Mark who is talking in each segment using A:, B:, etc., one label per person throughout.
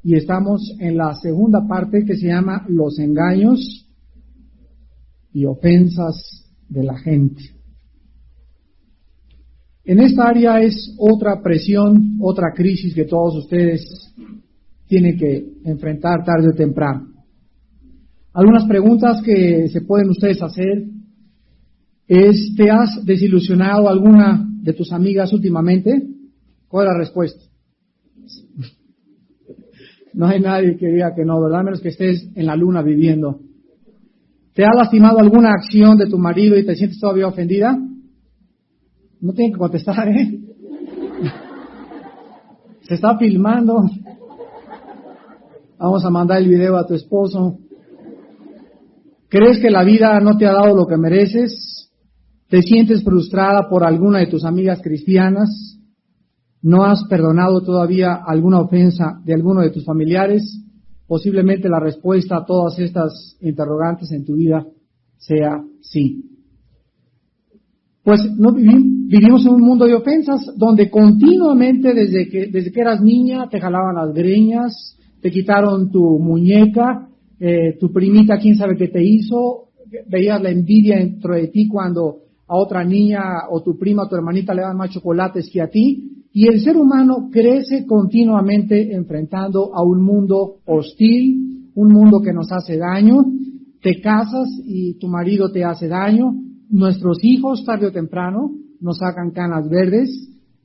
A: y estamos en la segunda parte que se llama los engaños y ofensas de la gente. En esta área es otra presión, otra crisis que todos ustedes tienen que enfrentar tarde o temprano. Algunas preguntas que se pueden ustedes hacer es: ¿te has desilusionado alguna de tus amigas últimamente? ¿Cuál es la respuesta? No hay nadie que diga que no, ¿verdad? A menos que estés en la luna viviendo. ¿Te ha lastimado alguna acción de tu marido y te sientes todavía ofendida? No tienen que contestar, ¿eh? Se está filmando. Vamos a mandar el video a tu esposo. ¿Crees que la vida no te ha dado lo que mereces? ¿Te sientes frustrada por alguna de tus amigas cristianas? ¿No has perdonado todavía alguna ofensa de alguno de tus familiares? Posiblemente la respuesta a todas estas interrogantes en tu vida sea sí. Pues no vivimos en un mundo de ofensas donde continuamente desde que eras niña te jalaban las greñas, te quitaron tu muñeca, tu primita quién sabe qué te hizo, veías la envidia dentro de ti cuando a otra niña o tu prima o tu hermanita le dan más chocolates que a ti. Y el ser humano crece continuamente enfrentando a un mundo hostil, un mundo que nos hace daño. Te casas y tu marido te hace daño. Nuestros hijos, tarde o temprano, nos sacan canas verdes,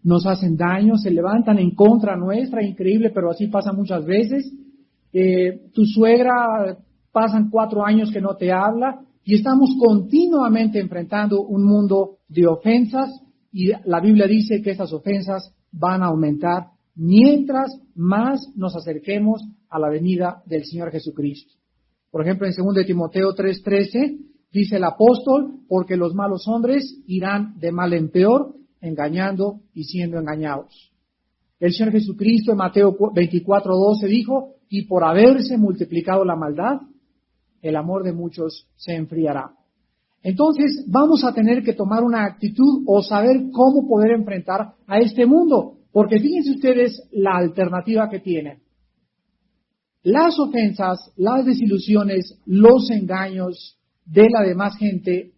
A: nos hacen daño, se levantan en contra nuestra, increíble, pero así pasa muchas veces. Tu suegra, pasan 4 años que no te habla, y estamos continuamente enfrentando un mundo de ofensas, y la Biblia dice que estas ofensas van a aumentar mientras más nos acerquemos a la venida del Señor Jesucristo. Por ejemplo, en 2 Timoteo 3:13 dice el apóstol: porque los malos hombres irán de mal en peor, engañando y siendo engañados. El Señor Jesucristo en Mateo 24:12 dijo: y por haberse multiplicado la maldad, el amor de muchos se enfriará. Entonces vamos a tener que tomar una actitud o saber cómo poder enfrentar a este mundo, porque fíjense ustedes la alternativa que tienen. Las ofensas, las desilusiones, los engaños de la demás gente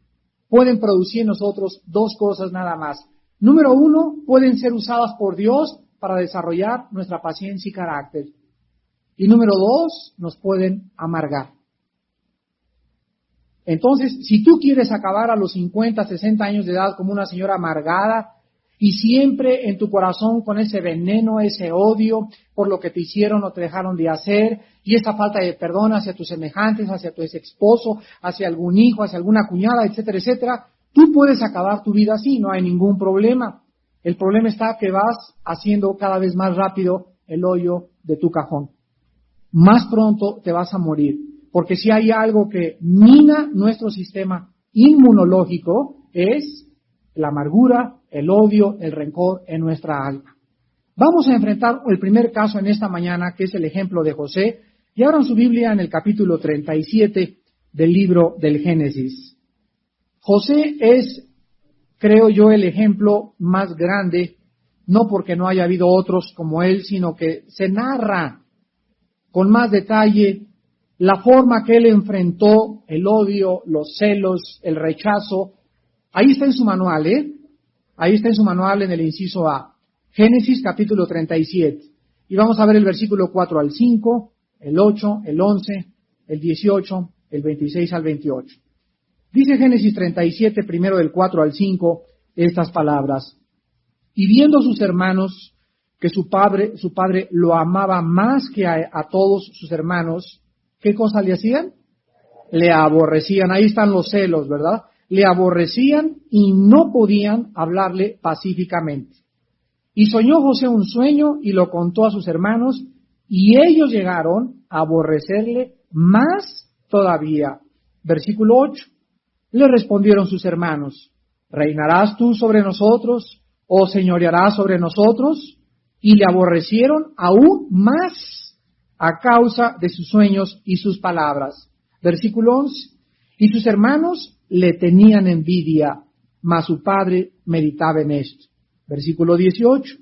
A: pueden producir en nosotros 2 cosas nada más. Número 1, pueden ser usadas por Dios para desarrollar nuestra paciencia y carácter. Y número 2, nos pueden amargar. Entonces, si tú quieres acabar a los 50, 60 años de edad como una señora amargada y siempre en tu corazón con ese veneno, ese odio por lo que te hicieron o te dejaron de hacer y esa falta de perdón hacia tus semejantes, hacia tu ex esposo, hacia algún hijo, hacia alguna cuñada, etcétera, etcétera, tú puedes acabar tu vida así, no hay ningún problema. El problema está que vas haciendo cada vez más rápido el hoyo de tu cajón. Más pronto te vas a morir. Porque si hay algo que mina nuestro sistema inmunológico es la amargura, el odio, el rencor en nuestra alma. Vamos a enfrentar el primer caso en esta mañana, que es el ejemplo de José. Y abran su Biblia en el capítulo 37 del libro del Génesis. José es, creo yo, el ejemplo más grande, no porque no haya habido otros como él, sino que se narra con más detalle la forma que él enfrentó el odio, los celos, el rechazo. Ahí está en su manual, Ahí está en su manual en el inciso A. Génesis capítulo 37. Y vamos a ver el versículo 4 al 5, el 8, el 11, el 18, el 26 al 28. Dice Génesis 37, primero del 4 al 5, estas palabras. Y viendo sus hermanos que su padre lo amaba más que a todos sus hermanos, ¿qué cosa le hacían? Le aborrecían. Ahí están los celos, ¿verdad? Le aborrecían y no podían hablarle pacíficamente. Y soñó José un sueño y lo contó a sus hermanos, y ellos llegaron a aborrecerle más todavía. Versículo 8. Le respondieron sus hermanos: ¿reinarás tú sobre nosotros o señorearás sobre nosotros? Y le aborrecieron aún más a causa de sus sueños y sus palabras. Versículo 11. Y sus hermanos le tenían envidia, mas su padre meditaba en esto. Versículo 18.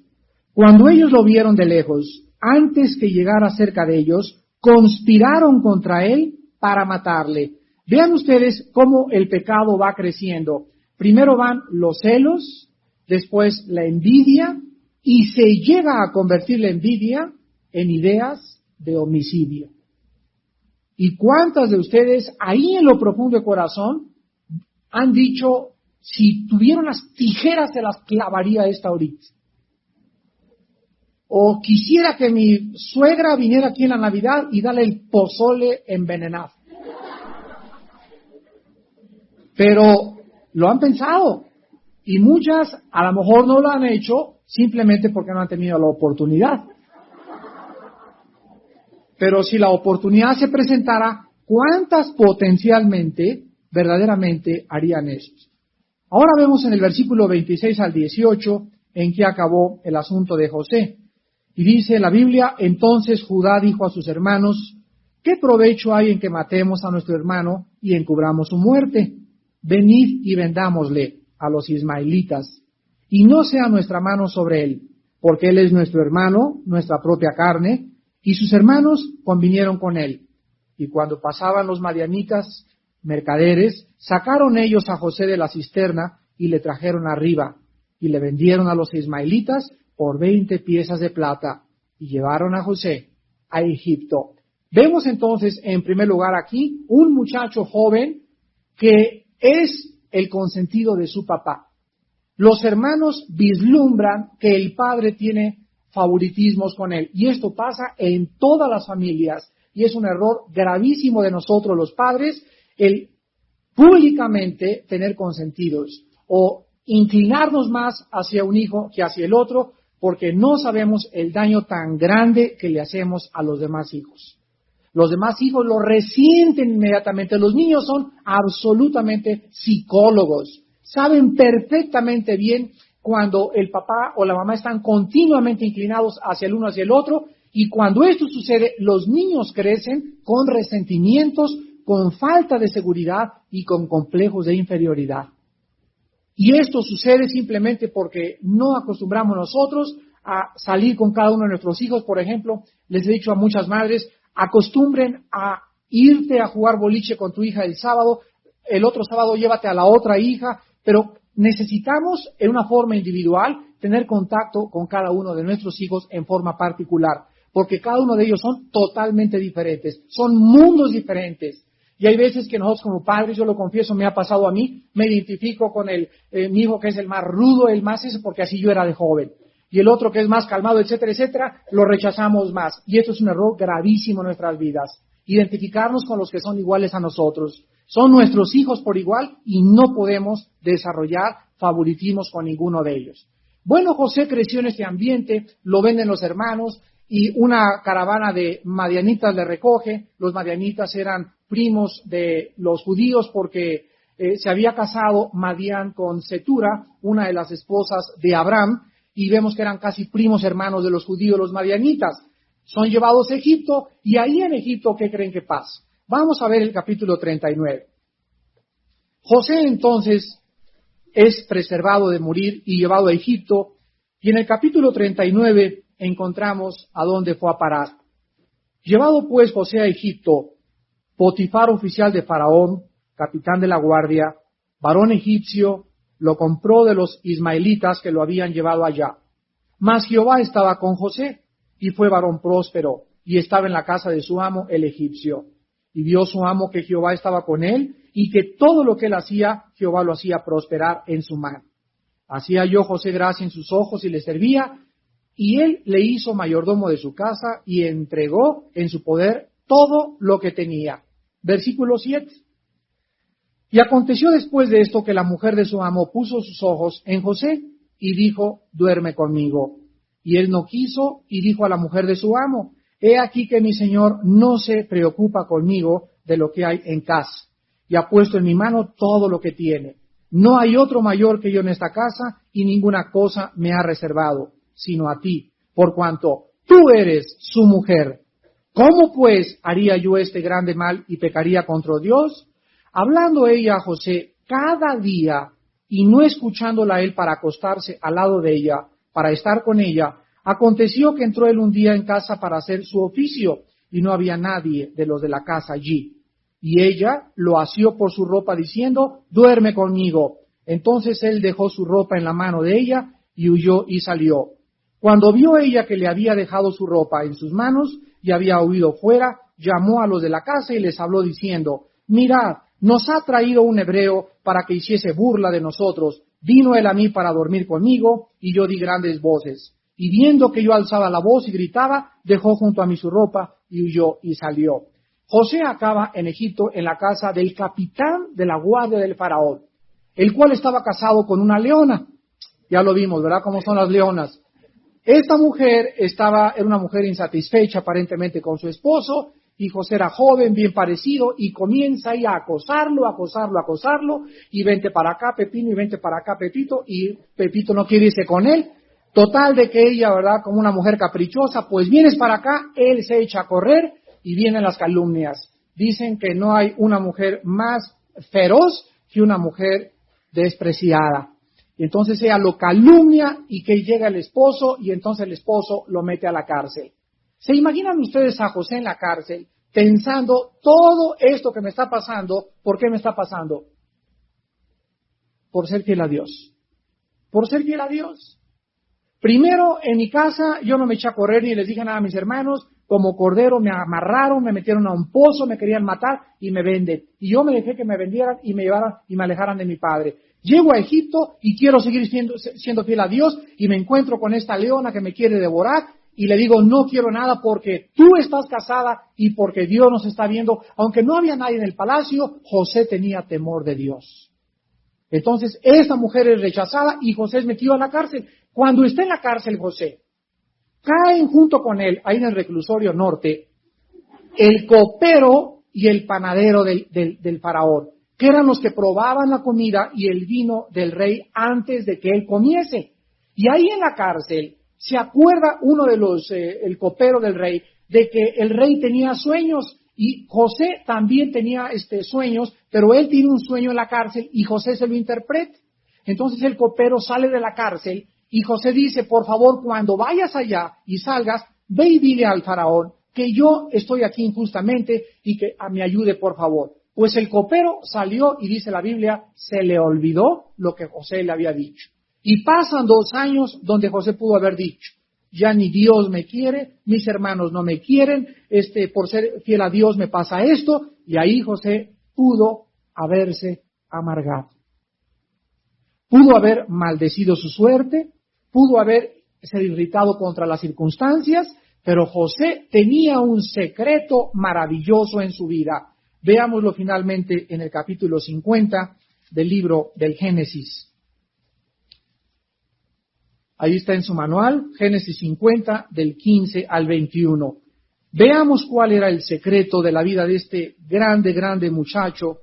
A: Cuando ellos lo vieron de lejos, antes que llegara cerca de ellos, conspiraron contra él para matarle. Vean ustedes cómo el pecado va creciendo. Primero van los celos, después la envidia, y se llega a convertir la envidia en ideas de homicidio. ¿Y cuántas de ustedes ahí en lo profundo del corazón han dicho, si tuvieran las tijeras se las clavaría esta ahorita? O quisiera que mi suegra viniera aquí en la Navidad y darle el pozole envenenado. Pero lo han pensado. Y muchas a lo mejor no lo han hecho simplemente porque no han tenido la oportunidad. Pero si la oportunidad se presentara, ¿cuántas potencialmente, verdaderamente harían eso? Ahora vemos en el versículo 26 al 18 en que acabó el asunto de José. Y dice la Biblia, entonces Judá dijo a sus hermanos, ¿qué provecho hay en que matemos a nuestro hermano y encubramos su muerte? Venid y vendámosle a los ismaelitas, y no sea nuestra mano sobre él, porque él es nuestro hermano, nuestra propia carne, y sus hermanos convinieron con él. Y cuando pasaban los madianitas, mercaderes, sacaron ellos a José de la cisterna y le trajeron arriba, y le vendieron a los ismaelitas por 20 piezas de plata, y llevaron a José a Egipto. Vemos entonces, en primer lugar aquí, un muchacho joven que es el consentido de su papá. Los hermanos vislumbran que el padre tiene favoritismos con él, y esto pasa en todas las familias, y es un error gravísimo de nosotros los padres, el públicamente tener consentidos, o inclinarnos más hacia un hijo que hacia el otro, porque no sabemos el daño tan grande que le hacemos a los demás hijos. Los demás hijos lo resienten inmediatamente. Los niños son absolutamente psicólogos. Saben perfectamente bien cuando el papá o la mamá están continuamente inclinados hacia el uno hacia el otro, y cuando esto sucede, los niños crecen con resentimientos, con falta de seguridad y con complejos de inferioridad. Y esto sucede simplemente porque no acostumbramos nosotros a salir con cada uno de nuestros hijos. Por ejemplo, les he dicho a muchas madres, acostumbren a irte a jugar boliche con tu hija el sábado, el otro sábado llévate a la otra hija, pero necesitamos en una forma individual tener contacto con cada uno de nuestros hijos en forma particular, porque cada uno de ellos son totalmente diferentes, son mundos diferentes. Y hay veces que nosotros como padres, yo lo confieso, me ha pasado a mí, me identifico con mi hijo que es el más rudo, el más ese, porque así yo era de joven. Y el otro que es más calmado, etcétera, etcétera, lo rechazamos más. Y esto es un error gravísimo en nuestras vidas. Identificarnos con los que son iguales a nosotros. Son nuestros hijos por igual y no podemos desarrollar favoritismos con ninguno de ellos. Bueno, José creció en este ambiente, lo ven los hermanos, y una caravana de madianitas le recoge. Los madianitas eran primos de los judíos porque se había casado Madián con Cetura, una de las esposas de Abraham, y vemos que eran casi primos hermanos de los judíos, los madianitas. Son llevados a Egipto, y ahí en Egipto, ¿qué creen que pasa? Vamos a ver el capítulo 39. José entonces es preservado de morir y llevado a Egipto, y en el capítulo 39 encontramos a dónde fue a parar. Llevado pues José a Egipto, Potifar, oficial de Faraón, capitán de la guardia, varón egipcio, lo compró de los ismaelitas que lo habían llevado allá. Mas Jehová estaba con José, y fue varón próspero, y estaba en la casa de su amo, el egipcio. Y vio su amo que Jehová estaba con él, y que todo lo que él hacía, Jehová lo hacía prosperar en su mano. Hacía yo José gracia en sus ojos y le servía, y él le hizo mayordomo de su casa, y entregó en su poder todo lo que tenía. Versículo 7. Y aconteció después de esto que la mujer de su amo puso sus ojos en José, y dijo, duerme conmigo. Y él no quiso, y dijo a la mujer de su amo, he aquí que mi señor no se preocupa conmigo de lo que hay en casa, y ha puesto en mi mano todo lo que tiene. No hay otro mayor que yo en esta casa, y ninguna cosa me ha reservado, sino a ti, por cuanto tú eres su mujer. ¿Cómo pues haría yo este grande mal y pecaría contra Dios? Hablando ella a José cada día, y no escuchándola él para acostarse al lado de ella, para estar con ella, Aconteció que entró él un día en casa para hacer su oficio, y no había nadie de los de la casa allí. Y ella lo asió por su ropa diciendo, duerme conmigo. Entonces él dejó su ropa en la mano de ella y huyó y salió. Cuando vio ella que le había dejado su ropa en sus manos y había huido fuera, llamó a los de la casa y les habló diciendo, mirad, nos ha traído un hebreo para que hiciese burla de nosotros. Vino él a mí para dormir conmigo y yo di grandes voces. Y viendo que yo alzaba la voz y gritaba, dejó junto a mí su ropa y huyó y salió. José acaba en Egipto en la casa del capitán de la guardia del faraón, el cual estaba casado con una leona. Ya lo vimos, ¿verdad? ¿Cómo son las leonas? Esta mujer era una mujer insatisfecha aparentemente con su esposo, y José era joven, bien parecido, y comienza ahí a acosarlo, y vente para acá, Pepino, y vente para acá, Pepito, y Pepito no quiere irse con él. Total de que ella, ¿verdad? Como una mujer caprichosa, pues vienes para acá, él se echa a correr, y vienen las calumnias. Dicen que no hay una mujer más feroz que una mujer despreciada. Y entonces ella lo calumnia y que llega el esposo y entonces el esposo lo mete a la cárcel. ¿Se imaginan ustedes a José en la cárcel pensando todo esto que me está pasando? ¿Por qué me está pasando? Por ser fiel a Dios. Por ser fiel a Dios. Primero, en mi casa yo no me eché a correr ni les dije nada a mis hermanos. Como cordero me amarraron, me metieron a un pozo, me querían matar y me venden. Y yo me dejé que me vendieran y me llevaran y me alejaran de mi padre. Llego a Egipto y quiero seguir siendo fiel a Dios y me encuentro con esta leona que me quiere devorar y le digo, no quiero nada porque tú estás casada y porque Dios nos está viendo. Aunque no había nadie en el palacio, José tenía temor de Dios. Entonces, esta mujer es rechazada y José es metido a la cárcel. Cuando está en la cárcel José, caen junto con él, ahí en el reclusorio norte, el copero y el panadero del faraón, que eran los que probaban la comida y el vino del rey antes de que él comiese. Y ahí en la cárcel se acuerda uno de el copero del rey, de que el rey tenía sueños y José también tenía sueños, pero él tiene un sueño en la cárcel y José se lo interpreta. Entonces el copero sale de la cárcel y José dice, por favor, cuando vayas allá y salgas, ve y dile al faraón que yo estoy aquí injustamente y que me ayude, por favor. Pues el copero salió y dice la Biblia, se le olvidó lo que José le había dicho. Y pasan 2 años donde José pudo haber dicho, ya ni Dios me quiere, mis hermanos no me quieren, por ser fiel a Dios me pasa esto, y ahí José pudo haberse amargado. Pudo haber maldecido su suerte, pudo haberse irritado contra las circunstancias, pero José tenía un secreto maravilloso en su vida. Veámoslo finalmente en el capítulo 50 del libro del Génesis. Ahí está en su manual, Génesis 50, del 15 al 21. Veamos cuál era el secreto de la vida de este grande muchacho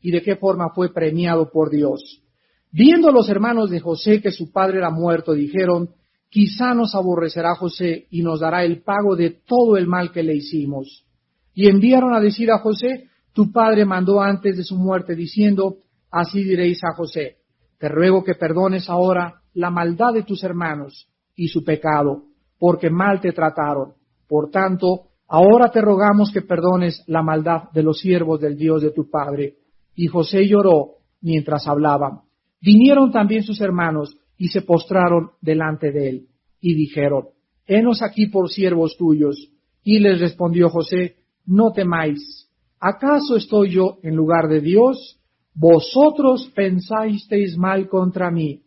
A: y de qué forma fue premiado por Dios. Viendo los hermanos de José que su padre era muerto, dijeron, quizá nos aborrecerá José y nos dará el pago de todo el mal que le hicimos. Y enviaron a decir a José, tu padre mandó antes de su muerte diciendo, así diréis a José, te ruego que perdones ahora la maldad de tus hermanos y su pecado, porque mal te trataron. Por tanto, ahora te rogamos que perdones la maldad de los siervos del Dios de tu padre. Y José lloró mientras hablaban. Vinieron también sus hermanos y se postraron delante de él y dijeron, henos aquí por siervos tuyos. Y les respondió José, no temáis, ¿acaso estoy yo en lugar de Dios? Vosotros pensasteis mal contra mí,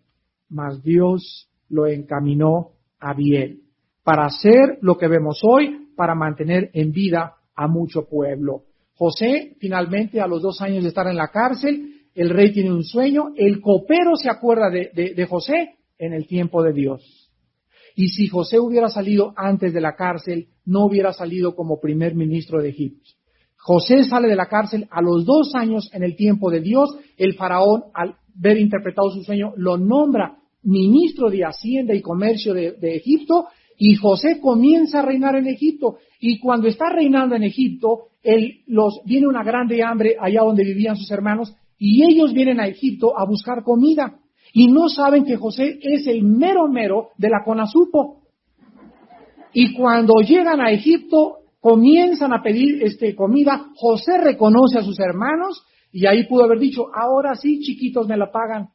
A: mas Dios lo encaminó a bien, para hacer lo que vemos hoy, para mantener en vida a mucho pueblo. José, finalmente, a los 2 años de estar en la cárcel, el rey tiene un sueño, el copero se acuerda de José en el tiempo de Dios. Y si José hubiera salido antes de la cárcel, no hubiera salido como primer ministro de Egipto. José sale de la cárcel a los 2 años en el tiempo de Dios. El faraón, al ver interpretado su sueño, lo nombra ministro de Hacienda y Comercio de Egipto, y José comienza a reinar en Egipto. Y cuando está reinando en Egipto, viene una grande hambre allá donde vivían sus hermanos, y ellos vienen a Egipto a buscar comida. Y no saben que José es el mero de la CONASUPO. Y cuando llegan a Egipto, comienzan a pedir comida. José reconoce a sus hermanos y ahí pudo haber dicho, ahora sí, chiquitos, me la pagan.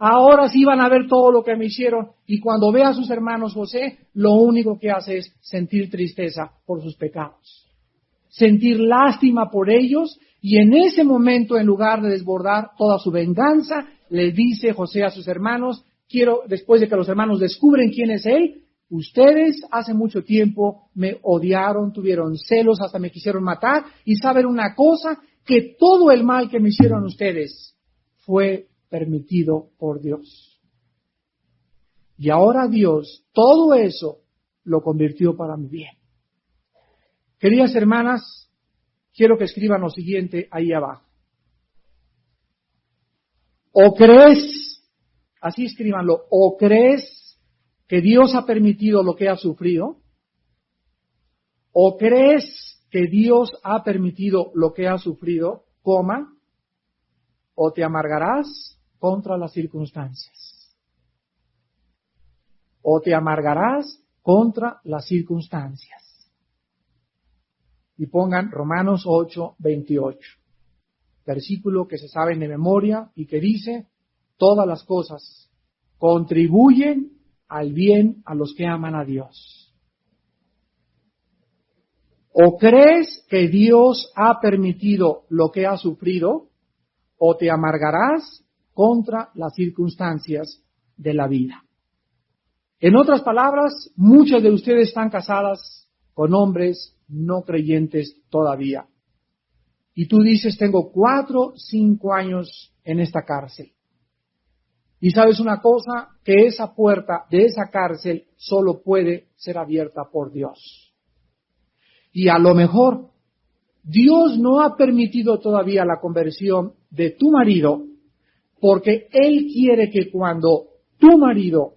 A: Ahora sí van a ver todo lo que me hicieron. Y cuando ve a sus hermanos, José, lo único que hace es sentir tristeza por sus pecados. Sentir lástima por ellos. Y en ese momento, en lugar de desbordar toda su venganza, le dice José a sus hermanos, después de que los hermanos descubren quién es él, ustedes hace mucho tiempo me odiaron, tuvieron celos, hasta me quisieron matar. Y saben una cosa, que todo el mal que me hicieron ustedes fue permitido por Dios. Y ahora Dios, todo eso, lo convirtió para mi bien. Queridas hermanas, quiero que escriban lo siguiente ahí abajo. O crees, así escríbanlo, o crees que Dios ha permitido lo que has sufrido, o crees que Dios ha permitido lo que has sufrido, o te amargarás contra las circunstancias. O te amargarás contra las circunstancias. Y pongan Romanos 8:28, versículo que se saben de memoria y que dice, todas las cosas contribuyen al bien a los que aman a Dios. O crees que Dios ha permitido lo que has sufrido, o te amargarás contra las circunstancias de la vida. En otras palabras, muchas de ustedes están casadas con hombres no creyentes todavía. Y tú dices, tengo 4, 5 años en esta cárcel. Y sabes una cosa, que esa puerta de esa cárcel solo puede ser abierta por Dios. Y a lo mejor Dios no ha permitido todavía la conversión de tu marido, porque Él quiere que cuando tu marido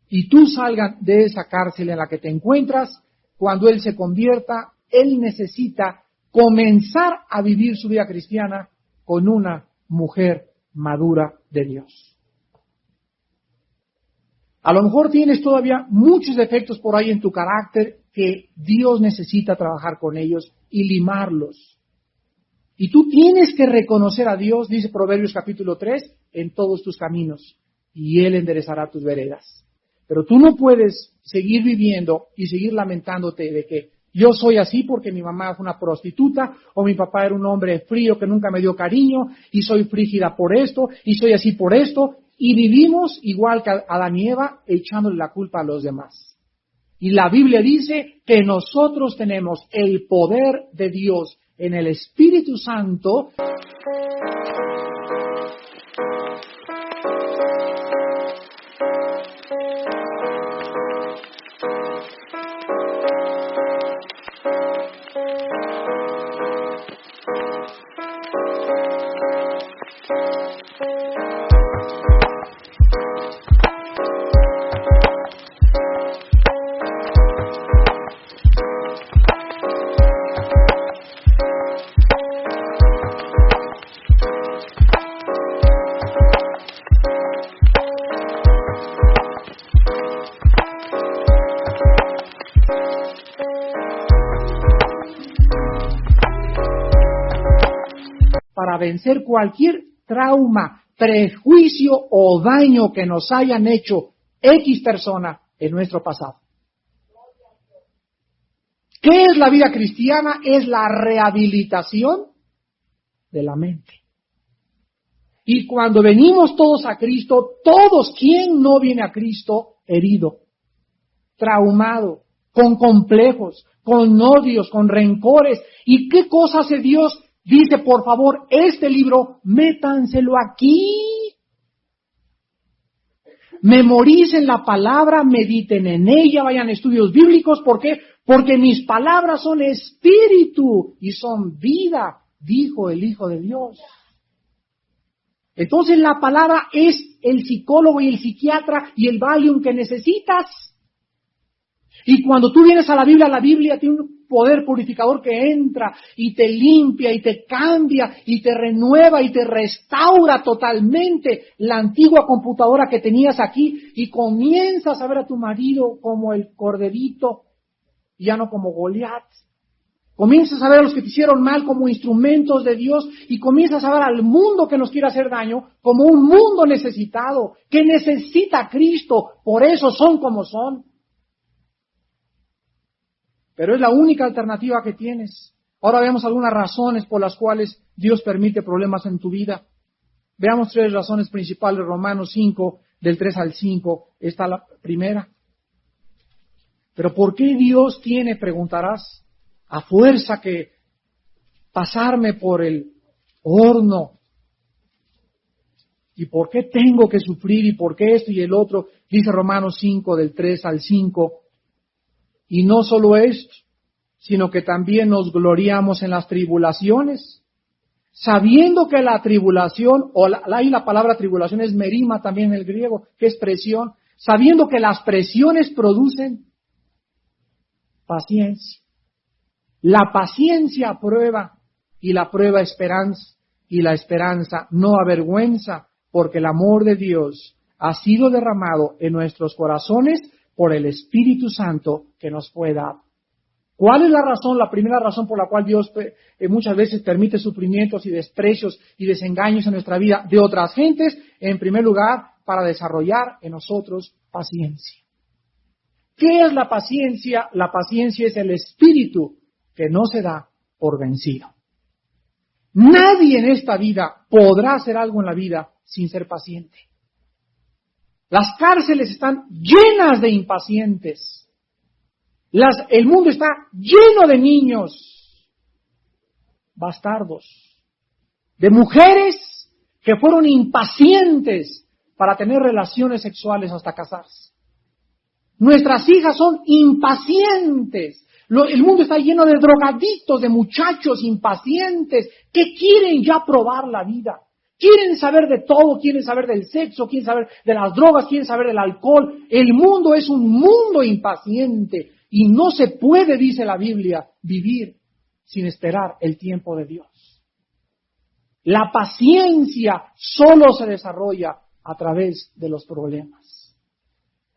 A: y tú salgan de esa cárcel en la que te encuentras, cuando Él se convierta, Él necesita comenzar a vivir su vida cristiana con una mujer madura de Dios. A lo mejor tienes todavía muchos defectos por ahí en tu carácter que Dios necesita trabajar con ellos y limarlos. Y tú tienes que reconocer a Dios, dice Proverbios capítulo 3, en todos tus caminos, y Él enderezará tus veredas. Pero tú no puedes seguir viviendo y seguir lamentándote de que yo soy así porque mi mamá fue una prostituta, o mi papá era un hombre frío que nunca me dio cariño, y soy frígida por esto, y soy así por esto, y vivimos igual que Adán y Eva, echándole la culpa a los demás. Y la Biblia dice que nosotros tenemos el poder de Dios en el Espíritu Santo para vencer cualquier trauma, prejuicio o daño que nos hayan hecho X persona en nuestro pasado. ¿Qué es la vida cristiana? Es la rehabilitación de la mente. Y cuando venimos todos a Cristo, todos, ¿quién no viene a Cristo herido, traumado, con complejos, con odios, con rencores? ¿Y qué cosa hace Dios? Dice, por favor, este libro, métanselo aquí. Memoricen la palabra, mediten en ella, vayan a estudios bíblicos. ¿Por qué? Porque mis palabras son espíritu y son vida, dijo el Hijo de Dios. Entonces la palabra es el psicólogo y el psiquiatra y el Valium que necesitas. Y cuando tú vienes a la Biblia tiene un poder purificador que entra y te limpia y te cambia y te renueva y te restaura totalmente la antigua computadora que tenías aquí y comienzas a ver a tu marido como el corderito y ya no como Goliat. Comienzas a ver a los que te hicieron mal como instrumentos de Dios y comienzas a ver al mundo que nos quiere hacer daño como un mundo necesitado, que necesita a Cristo, por eso son como son. Pero es la única alternativa que tienes. Ahora veamos algunas razones por las cuales Dios permite problemas en tu vida. Veamos 3 razones principales, Romanos 5, del 3 al 5, está la primera. Pero ¿por qué Dios tiene, preguntarás, a fuerza que pasarme por el horno? ¿Y por qué tengo que sufrir? ¿Y por qué esto y el otro? Dice Romanos 5, del 3 al 5. Y no solo esto, sino que también nos gloriamos en las tribulaciones, sabiendo que la tribulación, ahí la palabra tribulación es merima también en el griego, que es presión, sabiendo que las presiones producen paciencia. La paciencia prueba, y la prueba esperanza, y la esperanza no avergüenza, porque el amor de Dios ha sido derramado en nuestros corazones por el Espíritu Santo que nos fue dado. ¿Cuál es la razón? La primera razón por la cual Dios muchas veces permite sufrimientos y desprecios y desengaños en nuestra vida de otras gentes, en primer lugar, para desarrollar en nosotros paciencia. ¿Qué es la paciencia? La paciencia es el espíritu que no se da por vencido. Nadie en esta vida podrá hacer algo en la vida sin ser paciente. Las cárceles están llenas de impacientes. El mundo está lleno de niños bastardos, de mujeres que fueron impacientes para tener relaciones sexuales hasta casarse. Nuestras hijas son impacientes. El mundo está lleno de drogadictos, de muchachos impacientes que quieren ya probar la vida. Quieren saber de todo, quieren saber del sexo, quieren saber de las drogas, quieren saber del alcohol. El mundo es un mundo impaciente y no se puede, dice la Biblia, vivir sin esperar el tiempo de Dios. La paciencia solo se desarrolla a través de los problemas,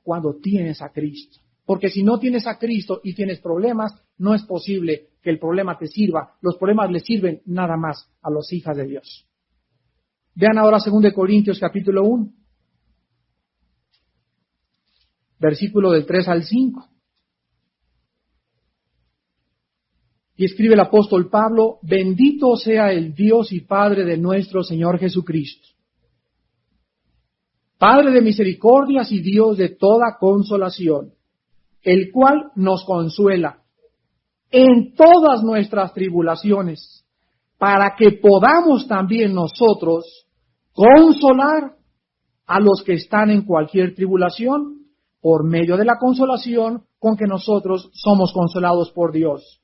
A: cuando tienes a Cristo. Porque si no tienes a Cristo y tienes problemas, no es posible que el problema te sirva. Los problemas le sirven nada más a los hijos de Dios. Vean ahora 2 Corintios capítulo 1, versículo del 3 al 5. Y escribe el apóstol Pablo: bendito sea el Dios y Padre de nuestro Señor Jesucristo, Padre de misericordias y Dios de toda consolación, el cual nos consuela en todas nuestras tribulaciones, para que podamos también nosotros consolar a los que están en cualquier tribulación, por medio de la consolación con que nosotros somos consolados por Dios.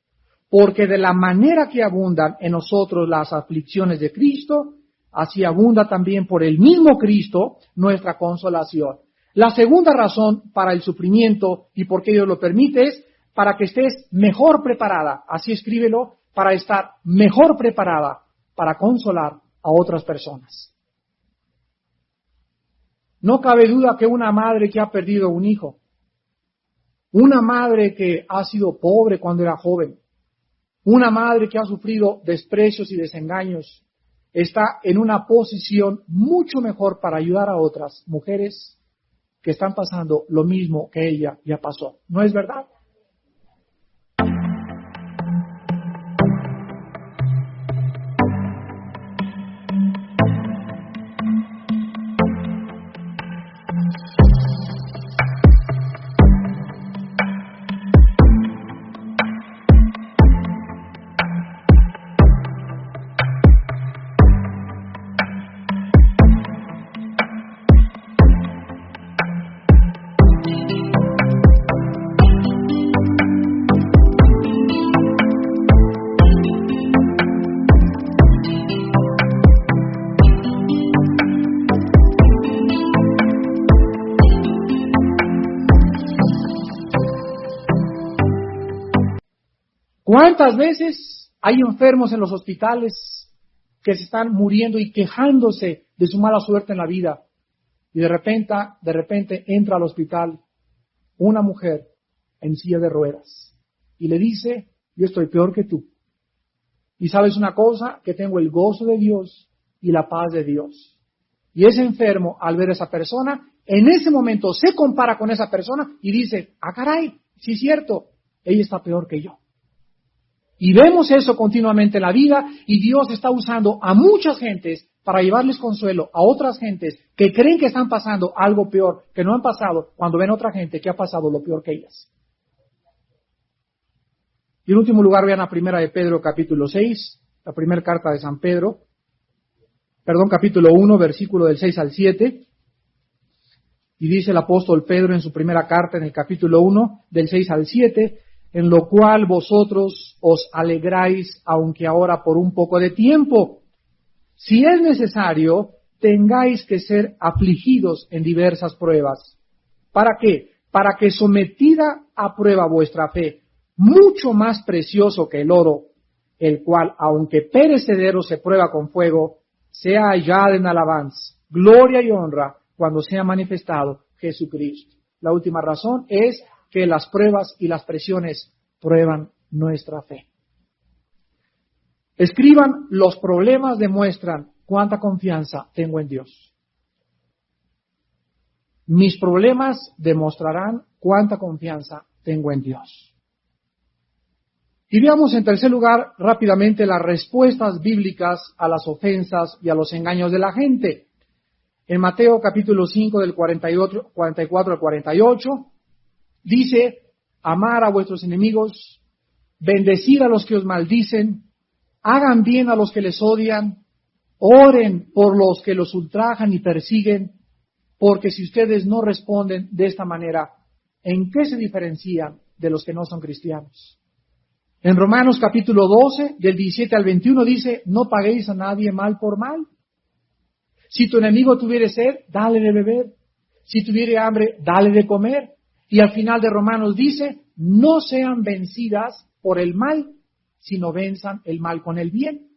A: Porque de la manera que abundan en nosotros las aflicciones de Cristo, así abunda también por el mismo Cristo nuestra consolación. La segunda razón para el sufrimiento y por qué Dios lo permite es para que estés mejor preparada, así escríbelo, para estar mejor preparada para consolar a otras personas. No cabe duda que una madre que ha perdido un hijo, una madre que ha sido pobre cuando era joven, una madre que ha sufrido desprecios y desengaños, está en una posición mucho mejor para ayudar a otras mujeres que están pasando lo mismo que ella ya pasó. ¿No es verdad? ¿Cuántas veces hay enfermos en los hospitales que se están muriendo y quejándose de su mala suerte en la vida? Y de repente entra al hospital una mujer en silla de ruedas y le dice, yo estoy peor que tú. Y sabes una cosa, que tengo el gozo de Dios y la paz de Dios. Y ese enfermo, al ver a esa persona, en ese momento se compara con esa persona y dice, caray, sí es cierto, ella está peor que yo. Y vemos eso continuamente en la vida, y Dios está usando a muchas gentes para llevarles consuelo a otras gentes que creen que están pasando algo peor, que no han pasado, cuando ven a otra gente que ha pasado lo peor que ellas. Y en último lugar, vean la primera de Pedro, capítulo 6, la primera carta de San Pedro, capítulo 1, versículo del 6 al 7. Y dice el apóstol Pedro en su primera carta, en el capítulo 1, del 6 al 7, en lo cual vosotros os alegráis, aunque ahora por un poco de tiempo. Si es necesario, tengáis que ser afligidos en diversas pruebas. ¿Para qué? Para que sometida a prueba vuestra fe, mucho más precioso que el oro, el cual, aunque perecedero se prueba con fuego, sea hallada en alabanza, gloria y honra cuando sea manifestado Jesucristo. La última razón es que las pruebas y las presiones prueban nuestra fe. Escriban, los problemas demuestran cuánta confianza tengo en Dios. Mis problemas demostrarán cuánta confianza tengo en Dios. Y veamos en tercer lugar rápidamente las respuestas bíblicas a las ofensas y a los engaños de la gente. En Mateo capítulo 5 del 44 al 48 dice, amar a vuestros enemigos, bendecid a los que os maldicen, hagan bien a los que les odian, oren por los que los ultrajan y persiguen, porque si ustedes no responden de esta manera, ¿en qué se diferencian de los que no son cristianos? En Romanos capítulo 12, del 17 al 21 dice, no paguéis a nadie mal por mal. Si tu enemigo tuviere sed, dale de beber. Si tuviere hambre, dale de comer. Y al final de Romanos dice, no sean vencidas por el mal, sino venzan el mal con el bien.